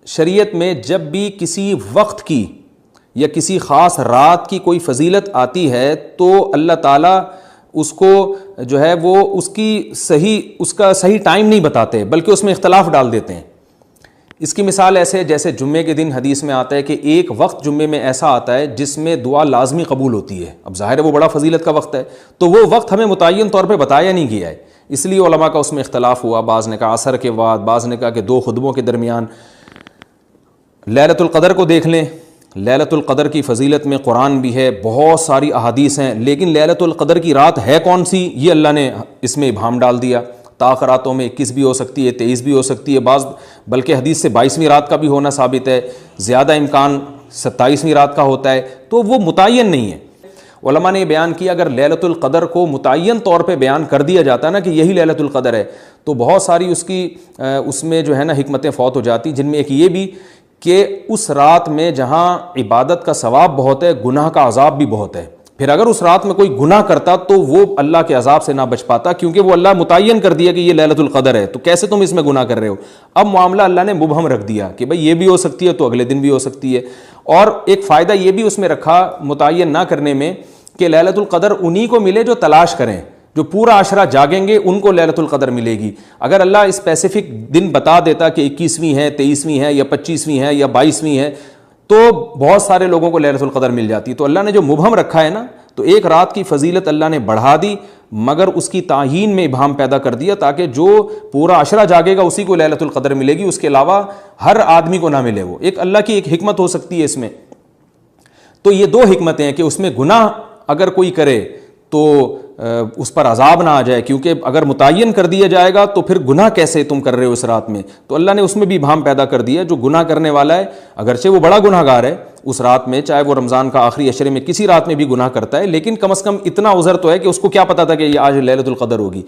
شریعت میں جب بھی کسی وقت کی یا کسی خاص رات کی کوئی فضیلت آتی ہے تو اللہ تعالیٰ اس کو جو ہے وہ اس کا صحیح ٹائم نہیں بتاتے بلکہ اس میں اختلاف ڈال دیتے ہیں. اس کی مثال ایسے جیسے جمعے کے دن حدیث میں آتا ہے کہ ایک وقت جمعے میں ایسا آتا ہے جس میں دعا لازمی قبول ہوتی ہے. اب ظاہر ہے وہ بڑا فضیلت کا وقت ہے, تو وہ وقت ہمیں متعین طور پہ بتایا نہیں گیا ہے, اس لیے علماء کا اس میں اختلاف ہوا. بعض نے کہا عصر کے بعد, بعض نے کہا کہ 2 خطبوں کے درمیان. لیلۃ القدر کو دیکھ لیں, لیلۃ القدر کی فضیلت میں قرآن بھی ہے, بہت ساری احادیث ہیں, لیکن لیلۃ القدر کی رات ہے کون سی یہ اللہ نے اس میں ابہام ڈال دیا. تاخراتوں میں 21 بھی ہو سکتی ہے, 23 بھی ہو سکتی ہے, بعض بلکہ حدیث سے 22ویں رات کا بھی ہونا ثابت ہے, زیادہ امکان 27ویں رات کا ہوتا ہے, تو وہ متعین نہیں ہے. علماء نے یہ بیان کیا اگر لیلۃ القدر کو متعین طور پہ بیان کر دیا جاتا ہے نا کہ یہی لیلۃ القدر ہے, تو بہت ساری اس میں جو ہے نا حکمتیں فوت ہو جاتی, جن میں ایک یہ بھی کہ اس رات میں جہاں عبادت کا ثواب بہت ہے, گناہ کا عذاب بھی بہت ہے. پھر اگر اس رات میں کوئی گناہ کرتا تو وہ اللہ کے عذاب سے نہ بچ پاتا, کیونکہ وہ اللہ متعین کر دیا کہ یہ لیلۃ القدر ہے, تو کیسے تم اس میں گناہ کر رہے ہو. اب معاملہ اللہ نے مبہم رکھ دیا کہ بھئی یہ بھی ہو سکتی ہے تو اگلے دن بھی ہو سکتی ہے. اور ایک فائدہ یہ بھی اس میں رکھا متعین نہ کرنے میں کہ لیلۃ القدر انہی کو ملے جو تلاش کریں, جو پورا عشرہ جاگیں گے ان کو لیلۃ القدر ملے گی. اگر اللہ اسپیسیفک دن بتا دیتا کہ 21ویں ہے, 23ویں ہے یا 25ویں ہے یا 22ویں ہے, تو بہت سارے لوگوں کو لیلۃ القدر مل جاتی. تو اللہ نے جو مبہم رکھا ہے نا, تو ایک رات کی فضیلت اللہ نے بڑھا دی مگر اس کی تعیین میں ابہام پیدا کر دیا تاکہ جو پورا عشرہ جاگے گا اسی کو لیلۃ القدر ملے گی, اس کے علاوہ ہر آدمی کو نہ ملے. وہ ایک اللہ کی ایک حکمت ہو سکتی ہے اس میں. تو یہ 2 حکمتیں ہیں کہ اس میں گناہ اگر کوئی کرے تو اس پر عذاب نہ آ جائے, کیونکہ اگر متعین کر دیا جائے گا تو پھر گناہ کیسے تم کر رہے ہو اس رات میں. تو اللہ نے اس میں بھی ابہام پیدا کر دیا. جو گناہ کرنے والا ہے اگرچہ وہ بڑا گناہ گار ہے اس رات میں, چاہے وہ رمضان کا آخری عشرے میں کسی رات میں بھی گناہ کرتا ہے, لیکن کم از کم اتنا عذر تو ہے کہ اس کو کیا پتا تھا کہ یہ آج لیلۃ القدر ہوگی.